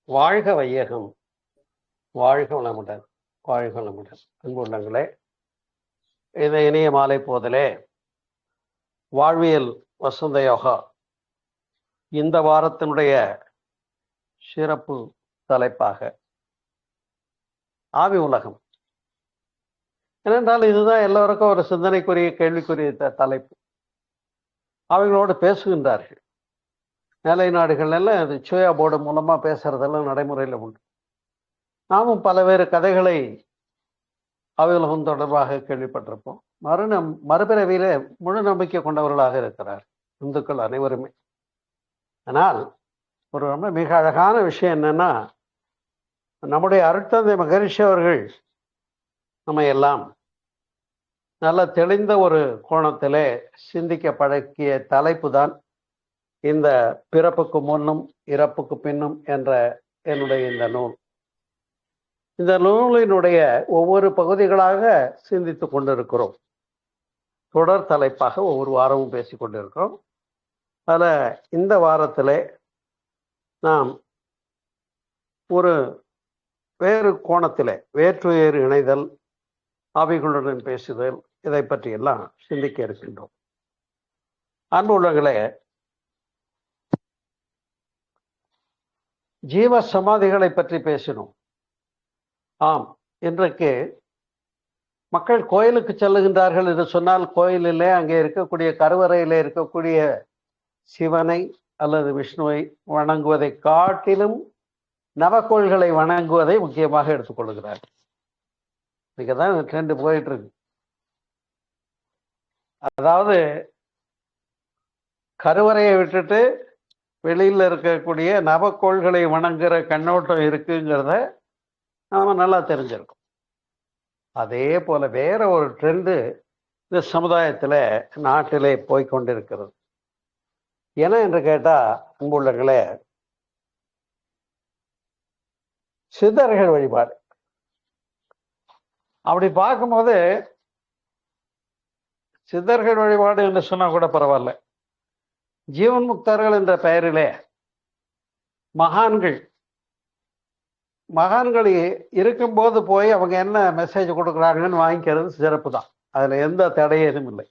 வாழ்க வையகம், வாழ்க வளமுடன், வாழ்க வளமுடன். அன்பு உள்ளங்களே, இந்த இனிய மாலை போதிலே வாழ்வியல் வசந்த யோகா இந்த வாரத்தினுடைய சிறப்பு தலைப்பாக ஆவி உலகம். ஏனென்றால் இதுதான் எல்லோருக்கும் ஒரு சிந்தனைக்குரிய கேள்விக்குரிய தலைப்பு. அவைகளோடு பேசுகின்றார்கள். மேலை நாடுகள் எல்லாம் அது சோயா போர்டு மூலமா பேசுறதெல்லாம் நடைமுறையில் உண்டு. நாமும் பல்வேறு கதைகளை அவையுலகம் தொடர்பாக கேள்விப்பட்டிருப்போம். மறுபிறவியிலே முழு நம்பிக்கை கொண்டவர்களாக இருக்கிறார் இந்துக்கள் அனைவருமே. ஆனால் ஒரு ரொம்ப மிக அழகான விஷயம் என்னன்னா, நம்முடைய அருட்தந்தை மகரிஷி அவர்கள் நம்ம எல்லாம் நல்ல தெளிந்த ஒரு கோணத்திலே சிந்திக்க பழக்கிய தலைப்பு தான் இந்த பிறப்புக்கு முன்னும் இறப்புக்கு பின்னும் என்ற என்னுடைய இந்த நூல். இந்த நூலினுடைய ஒவ்வொரு பகுதிகளாக சிந்தித்து கொண்டிருக்கிறோம். தொடர் தலைப்பாக ஒவ்வொரு வாரமும் பேசிக் கொண்டிருக்கிறோம். அதில் இந்த வாரத்திலே நாம் ஒரு வேறு கோணத்திலே வேற்றுயர் இணைதல், ஆவிகளுடன் பேசுதல், இதை பற்றி எல்லாம் சிந்திக்க இருக்கின்றோம். அன்பு உள்ளங்களே, ஜீவ சமாதிகளை பற்றி பேசினோம். ஆம், இன்றைக்கு மக்கள் கோயிலுக்கு செல்லுகின்றார்கள் என்று சொன்னால், கோயிலிலே அங்கே இருக்கக்கூடிய கருவறையிலே இருக்கக்கூடிய சிவனை அல்லது விஷ்ணுவை வணங்குவதை காட்டிலும் நவக்கோள்களை வணங்குவதை முக்கியமாக எடுத்துக்கொள்கிறார். இதுதான் ட்ரெண்ட் போயிட்டு இருக்கு. அதாவது கருவறையை விட்டுட்டு வெளியில் இருக்கக்கூடிய நவக்கோள்களை வணங்குற கண்ணோட்டம் இருக்குங்கிறத நாம நல்லா தெரிஞ்சிருக்கோம். அதே போல வேற ஒரு ட்ரெண்டு இந்த சமுதாயத்துல நாட்டிலே போய்கொண்டிருக்கிறது. என்ன என்று கேட்டா, அன்புள்ளங்களே, சித்தர்கள் வழிபாடு. அப்படி பார்க்கும்போது சித்தர்கள் வழிபாடு என்று சொன்னா கூட பரவாயில்ல, ஜீவன் முக்தர்கள் என்ற பெயரிலே மகான்கள் இருக்கும்போது போய் அவங்க என்ன மெசேஜ் கொடுக்குறாங்கன்னு வாங்கிக்கிறது சிறப்பு தான். அதுல எந்த தடையும் இல்லை.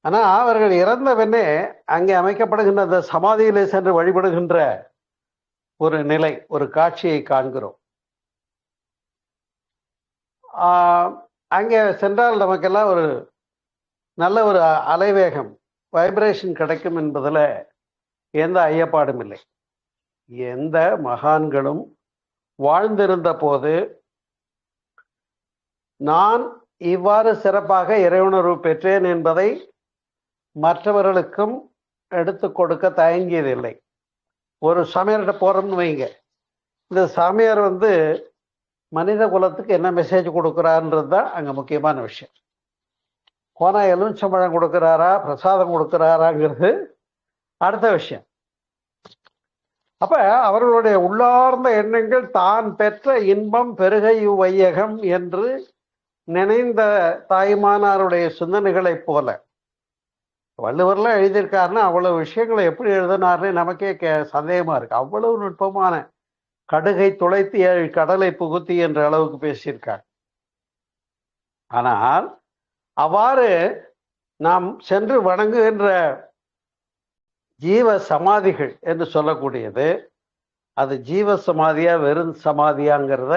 ஆனா அவர்கள் இறந்த பின்னே அங்கே அமைக்கப்படுகின்ற அந்த சமாதியிலே சென்று வழிபடுகின்ற ஒரு நிலை, ஒரு காட்சியை காண்கிறோம். அங்கே சென்றால் நமக்கெல்லாம் ஒரு நல்ல ஒரு அலைவேகம், வைப்ரேஷன் கிடைக்கும் என்பதில் எந்த ஐயப்பாடும் இல்லை. எந்த மகான்களும் வாழ்ந்திருந்த போது நான் இவ்வாறு சிறப்பாக இறையுணர்வு பெற்றேன் என்பதை மற்றவர்களுக்கும் எடுத்து கொடுக்க தயங்கியதில்லை. ஒரு சாமியார்கிட்ட போறோம்னு வைங்க, இந்த சாமியார் மனித குலத்துக்கு என்ன மெசேஜ் கொடுக்குறாருன்றது தான் அங்க முக்கியமான விஷயம். கோனா எலுமிச்சம்பழம் கொடுக்குறாரா, பிரசாதம் கொடுக்குறாராங்கிறது அடுத்த விஷயம். அப்ப அவர்களுடைய உள்ளார்ந்த எண்ணங்கள் தான் பெற்ற இன்பம் பெருகை வையகம் என்று நினைந்த தாய்மானாருடைய சிந்தனைகளை போல வள்ளுவர்லாம் எழுதியிருக்காருன்னா அவ்வளவு விஷயங்களை எப்படி எழுதினார்னு நமக்கே சந்தேகமா இருக்கு. அவ்வளவு நுட்பமான கடுகை துளைத்து 7 கடலை புகுத்தி என்ற அளவுக்கு பேசியிருக்கார். ஆனால் அவ்வாறு நாம் சென்று வணங்குகின்ற ஜீவ சமாதிகள் என்று சொல்லக்கூடியது, அது ஜீவ சமாதியா வெறும் சமாதியாங்கிறத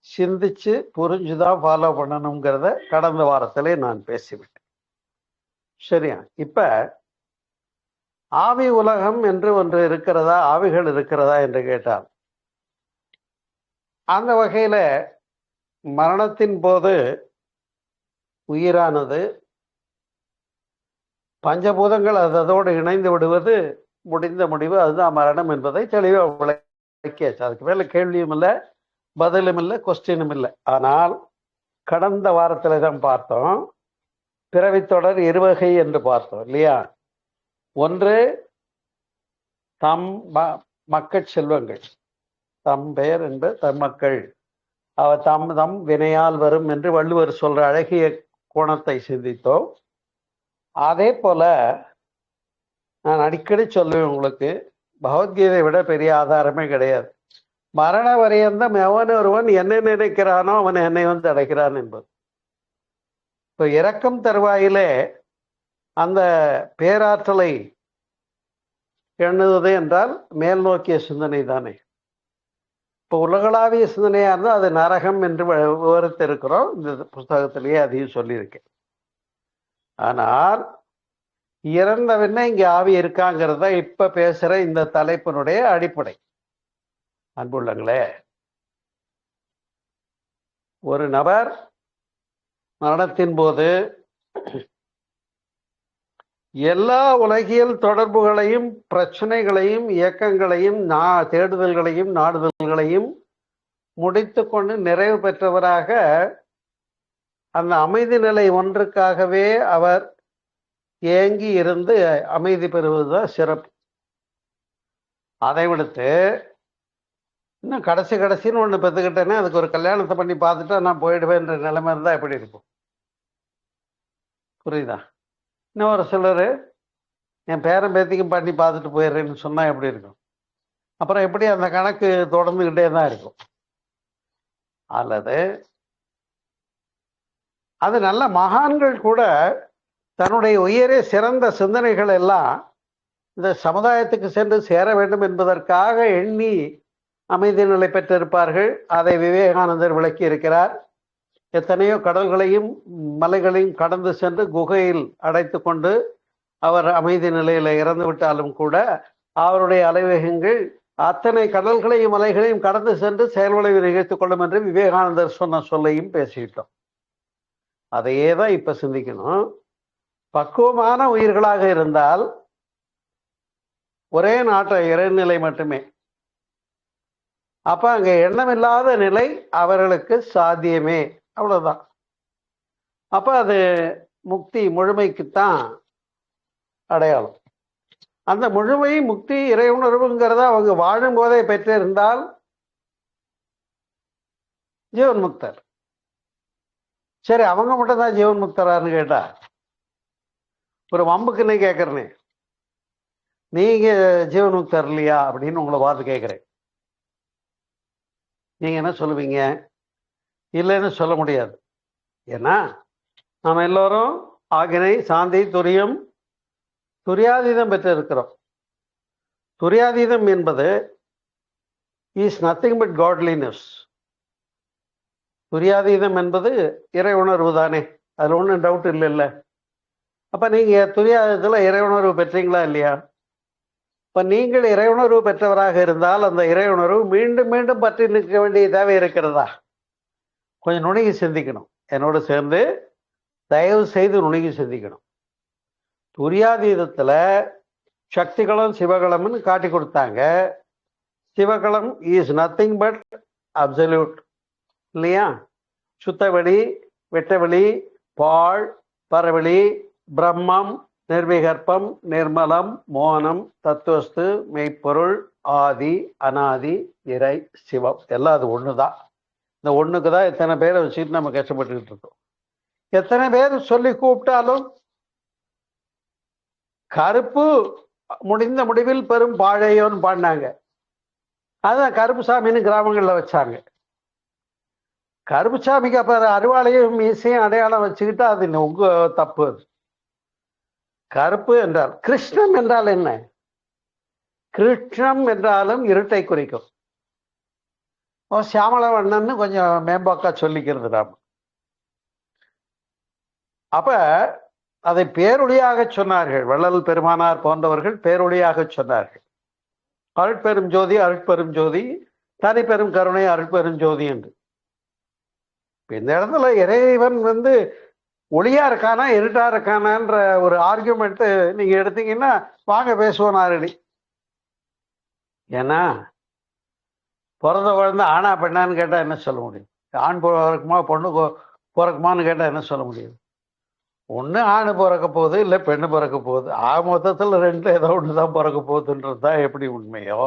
சிந்திச்சு புரிஞ்சுதான் ஃபாலோ பண்ணணுங்கிறத கடந்த வாரத்திலே நான் பேசிவிட்டேன். சரியா? இப்ப ஆவி உலகம் என்று ஒன்று இருக்கிறதா, ஆவிகள் இருக்கிறதா என்று கேட்டால், அந்த வகையில மரணத்தின் போது உயிரானது பஞ்சபூதங்கள் அதோடு இணைந்து விடுவது முடிந்த முடிவு, அதுதான் மரணம் என்பதை தெளிவாக விளக்கியாச்சு. அதுக்கு மேல கேள்வியும் இல்லை, பதிலும் இல்லை, கொஸ்டினும் இல்லை. ஆனால் கடந்த வாரத்துல தான் பார்த்தோம், பிறவித்தொடர் இருவகை என்று பார்த்தோம் இல்லையா? ஒன்று தம் மக்கள் செல்வங்கள், தம் பெயர் என்பது தம் மக்கள், அவர் தம் வினையால் வரும் என்று வள்ளுவர் சொல்ற அழகிய கோணத்தை சிந்தித்தோம். அதே போல நான் அடிக்கடி சொல்லுவேன் உங்களுக்கு, பகவத்கீதை விட பெரிய ஆதாரமே கிடையாது. மரண வரையந்தம் எவன் ஒருவன் என்ன நினைக்கிறானோ அவன் என்னை வந்து அடைக்கிறான் என்பது. இப்போ இறக்கும் தருவாயிலே அந்த பேராற்றலை எண்ணுவது என்றால் மேல் நோக்கிய சிந்தனை தானே. இப்போ உலகளாவிய சிந்தனையா இருந்தால் அது நரகம் என்று விவரித்து இருக்கிறோம். இந்த புஸ்தகத்திலேயே அதையும் சொல்லியிருக்கேன். ஆனால் இறந்தவன இங்க ஆவி இருக்காங்கிறத இப்ப பேசுற இந்த தலைப்பினுடைய அடிப்படை. அன்புள்ளங்களே, ஒரு நபர் மரணத்தின் போது எல்லா உலகியல் தொடர்புகளையும் பிரச்சனைகளையும் இயக்கங்களையும் தேடுதல்களையும் நாடுதல்களையும் முடித்து கொண்டு நிறைவு பெற்றவராக அந்த அமைதி நிலை ஒன்றுக்காகவே அவர் ஏங்கி இருந்து அமைதி பெறுவதுதான் சிறப்பு. அதை விடுத்து இன்னும் கடைசின்னு ஒன்று பெற்றுக்கிட்டேன்னா அதுக்கு ஒரு கல்யாணத்தை பண்ணி பார்த்துட்டா நான் போயிடுவேன்ற நிலைமை இருந்தால் எப்படி இருக்கும்? புரியுதா? இன்னும் ஒரு சிலர் என் பேரன் பேத்திக்கும் பண்ணி பார்த்துட்டு போயிடுறேன்னு சொன்னால் எப்படி இருக்கும்? அப்புறம் எப்படி அந்த கணக்கு தொடர்ந்துக்கிட்டே தான் இருக்கும். அல்லது அது நல்ல மகான்கள் கூட தன்னுடைய உயரே சிறந்த சிந்தனைகள் எல்லாம் இந்த சமுதாயத்துக்கு சென்று சேர வேண்டும் என்பதற்காக எண்ணி அமைதி நிலை பெற்றிருப்பார்கள். அதை விவேகானந்தர் விளக்கி இருக்கிறார். எத்தனையோ கடல்களையும் மலைகளையும் கடந்து சென்று குகையில் அடைத்து கொண்டு அவர் அமைதி நிலையில இறந்து விட்டாலும் கூட அவருடைய அலைவேகங்கள் அத்தனை கடல்களையும் மலைகளையும் கடந்து சென்று செயல்விளைவு நிகழ்த்திக் கொள்ளும் என்று விவேகானந்தர் சொன்ன சொல்லையும் பேசிக்கிட்டோம். அதையே தான் இப்ப சிந்திக்கணும். பக்குவமான உயிர்களாக இருந்தால் ஒரே நாட்ட இறைநிலை மட்டுமே. அப்ப அங்க எண்ணமில்லாத நிலை அவர்களுக்கு சாத்தியமே, அவ்வளவுதான். அப்ப அது முக்தி முழுமைக்குத்தான் அடையாளம். அந்த முழுமை முக்தி இறை உணர்வுங்கிறத அவங்க வாழும் போதே பெற்றிருந்தால் ஜீவன் முக்தர். சரி, அவங்க மட்டும் தான் ஜீவன் முக்தரான்னு கேட்டா ஒரு வம்புக்குன்னு கேட்கறனே, நீங்க ஜீவன் முக்தர் இல்லையா அப்படின்னு உங்களை பார்த்து கேட்கிறேன். நீங்க என்ன சொல்லுவீங்க? இல்லைன்னு சொல்ல முடியாது. ஏன்னா நாம் எல்லோரும் ஆகினை சாந்தி துரியம் துரியாதீதம் பெற்று இருக்கிறோம். துரியாதீதம் என்பது இஸ் நத்திங் பட் காட்லினஸ். துரியாதீதம் என்பது இறை உணர்வு தானே, அதுல ஒன்றும் டவுட் இல்லைல்ல. அப்ப நீங்க துரியாதீதத்துல இறை உணர்வு பெற்றீங்களா இல்லையா? இப்ப நீங்கள் இறை உணர்வு பெற்றவராக இருந்தால் அந்த இறை உணர்வு மீண்டும் மீண்டும் பற்றி நிற்க வேண்டிய தேவை இருக்கிறதா? கொஞ்சம் நுணுகி சிந்திக்கணும். என்னோடு சேர்ந்து தயவு செய்து நுணுகி சிந்திக்கணும். துரியாதீதத்துல சக்திகளும் சிவகளம்னு காட்டி கொடுத்தாங்க. சிவகளம் இஸ் நத்திங் பட் அப்சல்யூட் இல்லையா? சுத்தவெளி, வெட்டவெளி, பாழ், பரவெளி, பிரம்மம், நிர்விகற்பம், நிர்மலம், மோனம், தத்துவஸ்து, மெய்ப்பொருள், ஆதி, அனாதி, இறை, சிவம் எல்லாம் அது ஒண்ணுதான். இந்த ஒண்ணுக்கு தான் எத்தனை பேரை வச்சுட்டு நம்ம கஷ்டப்பட்டுக்கிட்டு இருக்கோம். எத்தனை பேர் சொல்லி கூப்பிட்டாலும் கருப்பு முடிந்த முடிவில் பெரும் பாழையோன்னு பாடினாங்க. அதுதான் கருப்பு சாமின்னு கிராமங்கள்ல வச்சாங்க. கருப்பு சாமிக்கு அப்ப அருவாளையும் மீசையும் அடையாளம் வச்சுக்கிட்டா அது உங்க தப்பு. அது கருப்பு என்றால் கிருஷ்ணம் என்றால் என்ன? கிருஷ்ணம் என்றாலும் இருட்டை குறிக்கும். சியாமளவண்ணன்னு கொஞ்சம் மேம்பாக்கா சொல்லிக்கிறது நாம. அப்ப அதை பேரொழியாக சொன்னார்கள். வள்ளல் பெருமானார் போன்றவர்கள் பேரொழியாக சொன்னார்கள். அருட்பெரும் ஜோதி, அருட்பெரும் ஜோதி, தனி பெரும் கருணை, அருட்பெரும் ஜோதி என்று. இந்த இடத்துல இறைவன் ஒளியா இருக்கானா இருட்டா இருக்கானான்ற ஒரு ஆர்குமெண்ட் நீங்க எடுத்தீங்கன்னா வாங்க பேசுவோம் நாரடி. ஏன்னா பிறந்த குழந்தை ஆணா பெண்ணான்னு கேட்டா என்ன சொல்ல முடியும்? ஆண் பிறக்குமா பொண்ணு பிறக்குமான்னு கேட்டா என்ன சொல்ல முடியும்? ஒண்ணு ஆணு பிறக்க போகுது, இல்லை பெண்ணு பிறக்க போகுது. மொத்தத்துல ரெண்டுல ஏதோ ஒண்ணுதான் பிறக்க போகுதுன்றது தான் எப்படி உண்மையோ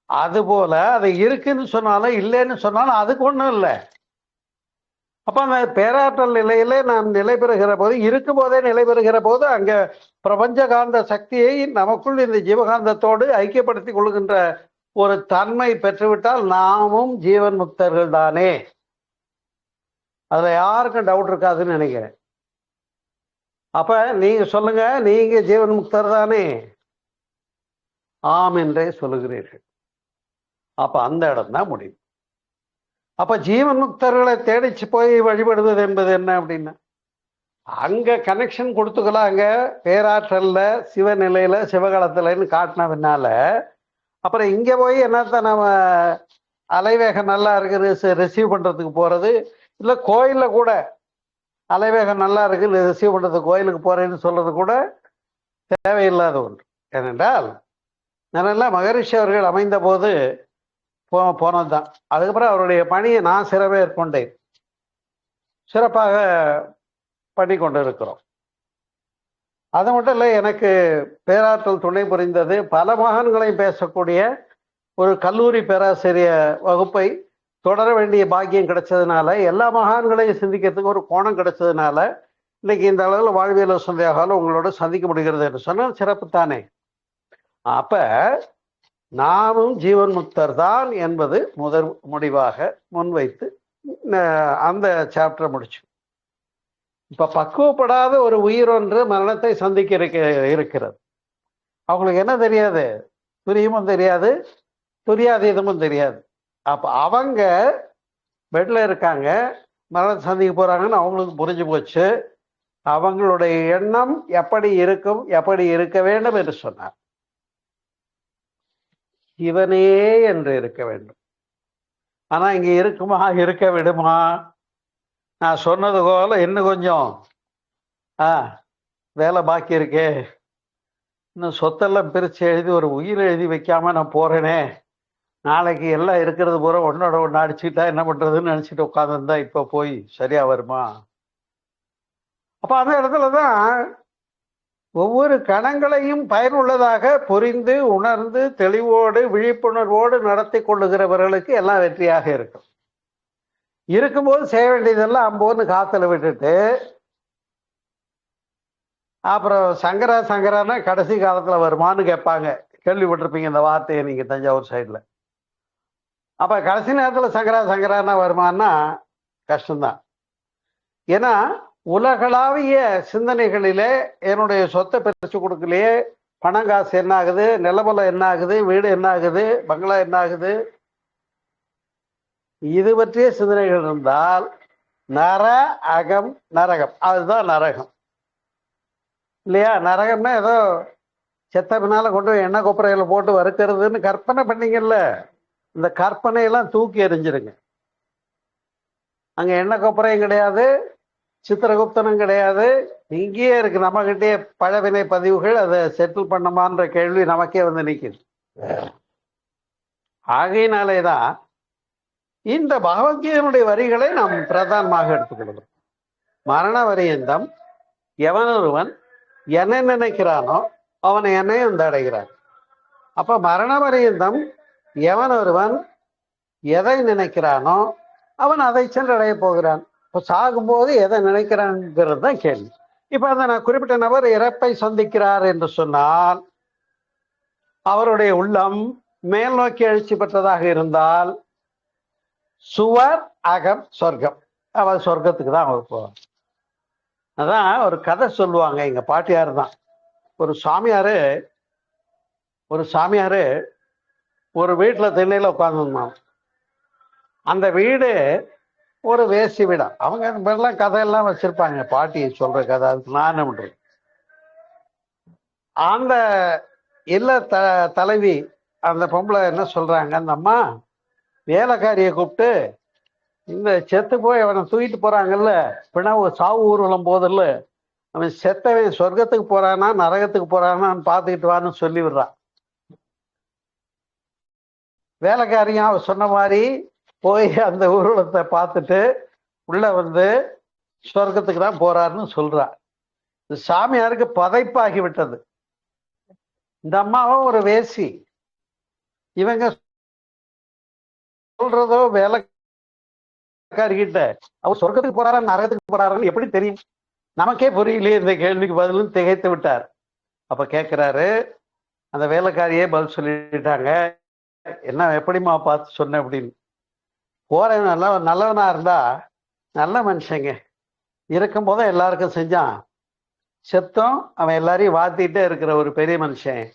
அது போல அது இருக்குன்னு சொன்னாலும் இல்லைன்னு சொன்னாலும் அதுக்கு ஒண்ணும் இல்லை. அப்ப அந்த பேராற்றல் நிலையில நாம் நிலை பெறுகிற போது, இருக்கும் போதே நிலை பெறுகிற போது, அங்க பிரபஞ்ச காந்த சக்தியை நமக்குள் இந்த ஜீவகாந்தத்தோடு ஐக்கியப்படுத்திக் கொள்கின்ற ஒரு தன்மை பெற்றுவிட்டால் நாமும் ஜீவன் முக்தர்கள் தானே. அதுல யாருக்கும் டவுட் இருக்காதுன்னு நினைக்கிறேன். அப்ப நீங்க சொல்லுங்க, நீங்க ஜீவன் முக்தர் தானே? ஆம் என்றே சொல்லுகிறீர்கள். அப்ப அந்த இடம் தான் முடிவு. அப்ப ஜீவன் முக்தர்களை தேடிச்சு போய் வழிபடுவது என்பது என்ன அப்படின்னா, அங்க கனெக்ஷன் கொடுத்துக்கலாம். அங்க பேராற்றல்ல சிவநிலையில சிவகாலத்துலன்னு காட்டின பின்னால அப்புறம் இங்க போய் என்னத்த நம்ம அலைவேகம் நல்லா இருக்கு ரிசீவ் பண்றதுக்கு போறது, இல்ல கோயில்ல கூட அலைவேகம் நல்லா இருக்கு ரிசீவ் பண்றதுக்கு கோயிலுக்கு போறேன்னு சொல்றது கூட தேவையில்லாத ஒன்று. ஏனென்றால் நல்லா மகரிஷி அவர்கள் அமைந்த போது போனதுதான். அதுக்கப்புறம் அவருடைய பணியை நான் சிறமேற்கொண்டேன். சிறப்பாக பண்ணி கொண்டு இருக்கிறோம். அது மட்டும் இல்லை, எனக்கு பேராற்றல் துணை புரிந்தது. பல மகான்களையும் பேசக்கூடிய ஒரு கல்லூரி பேராசிரியர் வகுப்பை தொடர வேண்டிய பாக்கியம் கிடைச்சதுனால, எல்லா மகான்களையும் சிந்திக்கிறதுக்கு ஒரு கோணம் கிடைச்சதுனால இன்னைக்கு இந்த அளவில் வாழ்வியல் சந்தையாக உங்களோட சந்திக்க முடிகிறது என்று சொன்னால் சிறப்பு தானே. அப்ப நாமும் ஜீவன் முக்தர் தான் என்பது முதல் முடிவாக முன்வைத்து அந்த சாப்டரை முடிச்சு. இப்ப பக்குவப்படாத ஒரு உயிர் ஒன்று மரணத்தை சந்திக்க இருக்கிறது. அவங்களுக்கு என்ன தெரியாது? துரியமும் தெரியாது, துரியாதீதமும் தெரியாது. அப்ப அவங்க பெட்ல இருக்காங்க, மரணத்தை சந்திக்க போறாங்கன்னு அவங்களுக்கு புரிஞ்சு போச்சு. அவங்களுடைய எண்ணம் எப்படி இருக்கும், எப்படி இருக்க வேண்டும் என்று சொன்னார். இவனே என்று இருக்க வேண்டும். ஆனா இங்க இருக்குமா, இருக்க விடுமா? நான் சொன்னது போல இன்னும் கொஞ்சம் வேலை பாக்கி இருக்கே, இன்னும் சொத்தெல்லாம் பிரிச்சு எழுதி ஒரு உயிர் எழுதி வைக்காம நான் போறேனே, நாளைக்கு எல்லாம் இருக்கிறது பூரா ஒன்னோட ஒன்று அடிச்சுக்கிட்டா என்ன பண்றதுன்னு நினைச்சிட்டு உட்காந்துருந்தா இப்ப போய் சரியா வருமா? அப்ப அந்த இடத்துலதான் ஒவ்வொரு கணங்களையும் பயனுள்ளதாக புரிந்து உணர்ந்து தெளிவோடு விழிப்புணர்வோடு நடத்தி கொள்ளுகிறவர்களுக்கு எல்லாம் வெற்றியாக இருக்கும். இருக்கும்போது செய்ய வேண்டியதெல்லாம் அம்போன்னு காத்துல விட்டுட்டு அப்புறம் சங்கரானா கடைசி காலத்துல வருமானு கேட்பாங்க. கேள்விப்பட்டிருப்பீங்க இந்த வார்த்தையை நீங்க தஞ்சாவூர் சைட்ல. அப்ப கடைசி நேரத்துல சங்கரானா வருமானா கஷ்டம்தான். ஏன்னா உலகளாவிய சிந்தனைகளிலே என்னுடைய சொத்தை பிரிச்சு கொடுக்கலையே, பணம் காசு என்ன ஆகுது, நிலபலம் என்ன ஆகுது, வீடு என்ன ஆகுது, பங்களா என்ன ஆகுது, இது பற்றிய சிந்தனைகள் இருந்தால் நர அகம் நரகம், அதுதான் நரகம் இல்லையா? நரகம்னா ஏதோ செத்த பின்னால கொண்டு போய் எண்ணெய் கொப்பரையில போட்டு வறுக்கிறதுன்னு கற்பனை பண்ணீங்கல்ல, இந்த கற்பனையெல்லாம் தூக்கி எறிஞ்சிருங்க. அங்க எண்ணெய் கொப்பரையும் கிடையாது, சித்திரகுப்தனும் கிடையாது, இங்கேயே இருக்கு நம்ம கிட்டே பழவினை பதிவுகள். அதை செட்டில் பண்ணமான்ற கேள்வி நமக்கே வந்து நிற்குது. ஆகையினாலேதான் இந்த பகவத்கீதையினுடைய வரிகளை நாம் பிரதானமாக எடுத்துக்கொள்கிறோம். மரண வரியந்தம் எவனொருவன் என்ன நினைக்கிறானோ அவனை என்னை வந்து அடைகிறான். அப்ப மரண வரியந்தம் எவனொருவன் எதை நினைக்கிறானோ அவன் அதை சென்றடைய போகிறான். இப்போ சாகும்போது எதை நினைக்கிறான்ங்கிறது தான் கேள்வி. இப்ப அந்த நான் குறிப்பிட்ட நபர் இறப்பை சந்திக்கிறார் என்று சொன்னால் அவருடைய உள்ளம் மேல் நோக்கி எழுச்சி பெற்றதாக இருந்தால் சுவர் அகம் சொர்க்கம், அவர் சொர்க்கத்துக்கு தான் அவர் போவார். அதான் ஒரு கதை சொல்லுவாங்க, எங்க பாட்டியார் தான். ஒரு சாமியாரு ஒரு வீட்டுல திண்ணையில உட்கார்ந்துருந்தாங்க. அந்த வீடு ஒரு வேசி வீடா. அவங்க மாதிரிலாம் கதையெல்லாம் வச்சிருப்பாங்க, பாட்டி சொல்ற கதை. அதுக்கு நான் என்ன பண்றேன்? அந்த இல்ல தலைவி அந்த பொம்பளை என்ன சொல்றாங்க, அந்த அம்மா வேலைக்காரியை கூப்பிட்டு, இந்த செத்து போய் அவனை தூக்கிட்டு போறாங்கல்ல, பிணவு சாவு ஊர்வலம் போதில்ல, அவன் செத்தவன் சொர்க்கத்துக்கு போறானா நரகத்துக்கு போறானான்னு பார்த்துக்கிட்டு வான்னு சொல்லி விடுறான். வேலைக்காரியும் அவ சொன்ன மாதிரி போய் அந்த ஊர்வலத்தை பார்த்துட்டு உள்ள வந்து சொர்க்கத்துக்கு தான் போறாருன்னு சொல்றா. இந்த சாமியாருக்கு பதைப்பாகி விட்டது. இந்த அம்மாவும் ஒரு வேசி, இவங்க சொல்றதோ வேலை வேலைக்காரிகிட்ட அவர் சொர்க்கத்துக்கு போறாரா நரகத்துக்கு போறாருன்னு எப்படி தெரியும்? நமக்கே புரியலையே இந்த கேள்விக்கு பதிலும் திகைத்து விட்டார். அப்ப கேட்கிறாரு, அந்த வேலைக்காரியே பதில் சொல்லிட்டாங்க. என்ன எப்படிமா பார்த்து சொன்ன அப்படின்னு. போறேன் நல்லவனா இருந்தா நல்ல மனுஷங்க இருக்கும் போதும் எல்லாருக்கும் செஞ்சான், செத்தம் அவன் எல்லாரையும் வாத்திட்டே இருக்கிற ஒரு பெரிய மனுஷன்.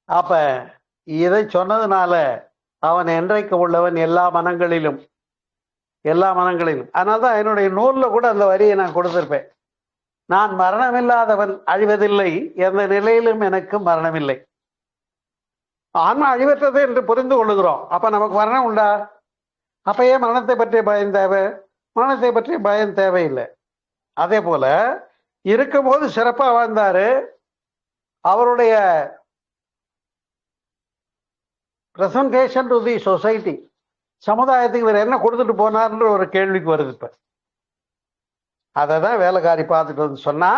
அப்ப இதை சொன்னதுனால அவன் என்றைக்கு உள்ளவன் எல்லா மனங்களிலும். அதனால்தான் என்னுடைய நூல்ல கூட அந்த வரியை நான் கொடுத்திருப்பேன். நான் மரணமில்லாதவன், அழிவதில்லை, எந்த நிலையிலும் எனக்கு மரணமில்லை. ஆன்மா அழிவற்றது என்று புரிந்து கொள்ளுகிறோம். அப்ப நமக்கு மரணம் உண்டா? அப்ப ஏன் மரணத்தை பற்றிய பயம் தேவை? மரணத்தை பற்றிய பயம் தேவையில்லை. அதே போல இருக்கும்போது சிறப்பா வாழ்ந்தாரு. அவருடைய பிரசன்டேஷன் டு தி சொசைட்டி, சமுதாயத்துக்கு இவர் என்ன கொடுத்துட்டு போனார்ன்ற ஒரு கேள்விக்கு வருது. இப்ப அதை தான் வேலைக்காரி பார்த்துட்டு வந்து சொன்னா,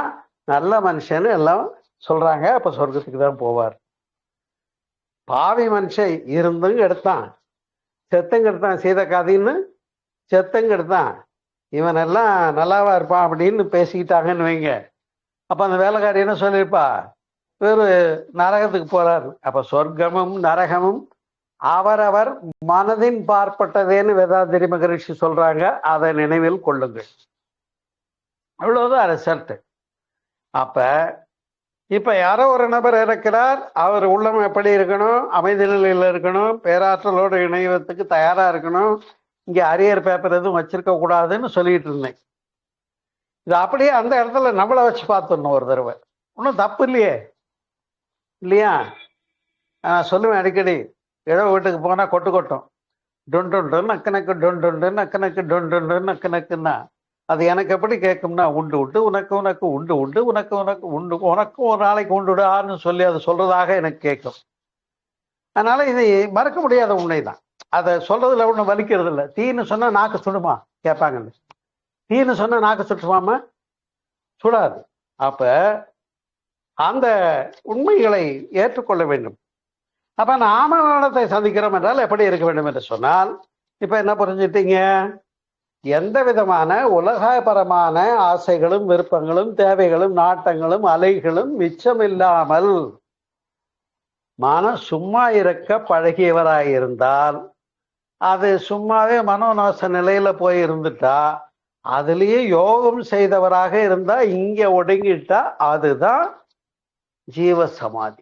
நல்ல மனுஷன்னு எல்லாம் சொல்றாங்க, அப்ப சொர்க்கத்துக்கு தான் போவார். பாவி மனுஷன் இருந்தும் எடுத்தான், செத்தங்க எடுத்தான், சீதக்காதின்னு செத்தங்க எடுத்தான், இவன் எல்லாம் நல்லாவா இருப்பான் அப்படின்னு பேசிக்கிட்டாங்கன்னு வைங்க. அப்ப அந்த வேலைக்காரி என்ன சொல்லியிருப்பா? வேறு நரகத்துக்கு போறாரு. அப்ப சொர்க்கமும் நரகமும் அவரவர் மனதின் பார்ப்பட்டதேன்னு வேதாத்திரி மகரிஷி சொல்றாங்க. அதை நினைவில் கொள்ளுங்கள். அவ்வளவுதான் ரிசல்ட். அப்ப இப்ப யாரோ ஒரு நபர் இருக்கிறார், அவர் உள்ளம் எப்படி இருக்கணும்? அமைதி நிலையில இருக்கணும், பேராற்றலோடு இணைவதற்கு தயாரா இருக்கணும், இங்க அரியர் பேப்பர் எதுவும் வச்சிருக்க கூடாதுன்னு சொல்லிட்டு இருந்தேன். இது அப்படியே அந்த இடத்துல நம்மளை வச்சு பார்த்துடணும் ஒரு தடவை. ஒன்றும் தப்பு இல்லையே, இல்லையா? நான் சொல்லுவேன் அடிக்கடி, ஏதோ வீட்டுக்கு போனா கொட்டு கொட்டும், டொண்டு நக்கனக்கு டொண்டு நக்கனக்கு டொண்டு நக்கனக்குன்னா அது எனக்கு எப்படி கேட்கும்னா, உண்டு உண்டு உனக்கு உனக்கு உண்டு உண்டு உனக்கு உனக்கு உண்டு உனக்கும் ஒரு நாளைக்கு உண்டுடான்னு சொல்லி அது சொல்றதாக எனக்கு கேட்கும். அதனால இதை மறக்க முடியாத உண்மைதான். அதை சொல்றதுல ஒன்றும் வலிக்கிறது இல்லை. தீன்னு சொன்னா நாக்கு சுடுமா கேட்பாங்கன்னு. தீன்னு சொன்னா நாக்கு சுட்டுமாம சுடாது. அப்ப அந்த உண்மைகளை ஏற்றுக்கொள்ள வேண்டும். அப்ப நாம மரணத்தை சந்திக்கிறோம் என்றால் எப்படி இருக்க வேண்டும் என்று சொன்னால், இப்ப என்ன புரிஞ்சுட்டீங்க? எந்த விதமான உலகபரமான ஆசைகளும் விருப்பங்களும் தேவைகளும் நாட்டங்களும் அலைகளும் மிச்சமில்லாமல் மனம் சும்மா இருக்க பழகியவராயிருந்தால், அது சும்மாவே மனோநாச நிலையில போய் இருந்துட்டா, அதுலயே யோகம் செய்தவராக இருந்தா, இங்க ஒடுங்கிட்டா, அதுதான் ஜீவ சமாதி.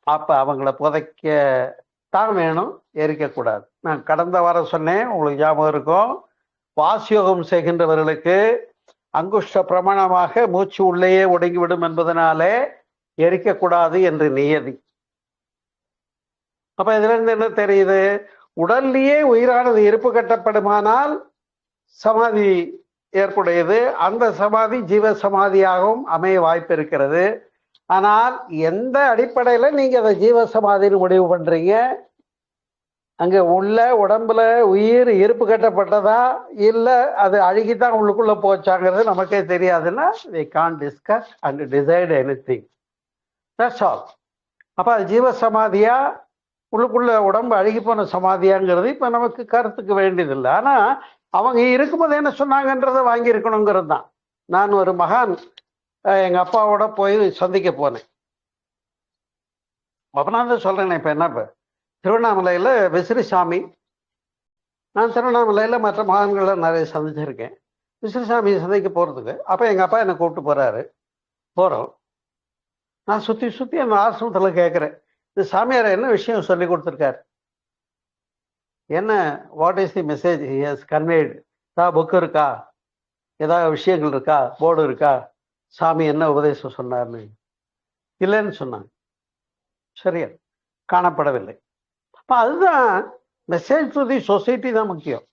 அப்ப அவங்கள புதைக்க தான் வேணும், எரிக்கக்கூடாது. நான் கடந்த வாரம் சொன்னேன், உங்களுக்கு ஞாபகம் இருக்கும். வாசியோகம் செய்கின்றவர்களுக்கு அங்குஷ்ட பிரமாணமாக மூச்சு உள்ளேயே ஒடுங்கிவிடும் என்பதனாலே எரிக்கக்கூடாது என்று நியதி. அப்ப இதுல இருந்து என்ன தெரியுது? உடல்லையே உயிரானது இருப்பு கட்டப்படுமானால் சமாதி ஏற்புடையது. அந்த சமாதி ஜீவ சமாதியாகவும் அமைய வாய்ப்பு இருக்கிறது. ஆனால் எந்த அடிப்படையில நீங்க அதை ஜீவ சமாதின்னு முடிவு பண்றீங்க? அங்க உள்ள உடம்புல உயிர் இருப்பு கட்டப்பட்டதா இல்ல அது அழுகித்தான் உள்ளுக்குள்ள போச்சாங்கிறது நமக்கே தெரியாதுன்னா, we can't discuss and decide anything. That's all. அப்ப அது ஜீவ சமாதியா உள்ளுக்குள்ள உடம்பு அழுகி போன சமாதியாங்கிறது இப்ப நமக்கு கருத்துக்கு வேண்டியதில்லை. ஆனா அவங்க இருக்கும்போது என்ன சொன்னாங்கன்றதை வாங்கி இருக்கணுங்கிறது தான். நான் ஒரு மகான் எங்க அப்பாவோட போய் சந்திக்க போனேன். அப்ப நான் தான் சொல்றேன், இப்ப என்ன, திருவண்ணாமலையில விசிறிசாமி, நான் திருவண்ணாமலையில மற்ற மகான்களை நிறைய சந்திச்சிருக்கேன். விசிறிசாமியை சந்திக்க போறதுக்கு அப்ப எங்க அப்பா என்னை கூப்பிட்டு போறாரு. போறோம். நான் சுத்தி சுத்தி அந்த ஆசிரமத்துல கேட்கிறேன், இந்த சாமியார் என்ன விஷயம் சொல்லி கொடுத்துருக்காரு, என்ன, what is the message he has conveyed? ஏதாவது புக் இருக்கா, ஏதாவது விஷயங்கள் இருக்கா, போர்டு இருக்கா, சாமி என்ன உபதேசம் சொன்னார்னு? இல்லைன்னு சொன்னாங்க. சரியா, காணப்படவில்லை. அப்ப அதுதான் மெசேஜ் டு தி சொசைட்டி தான் முக்கியம்.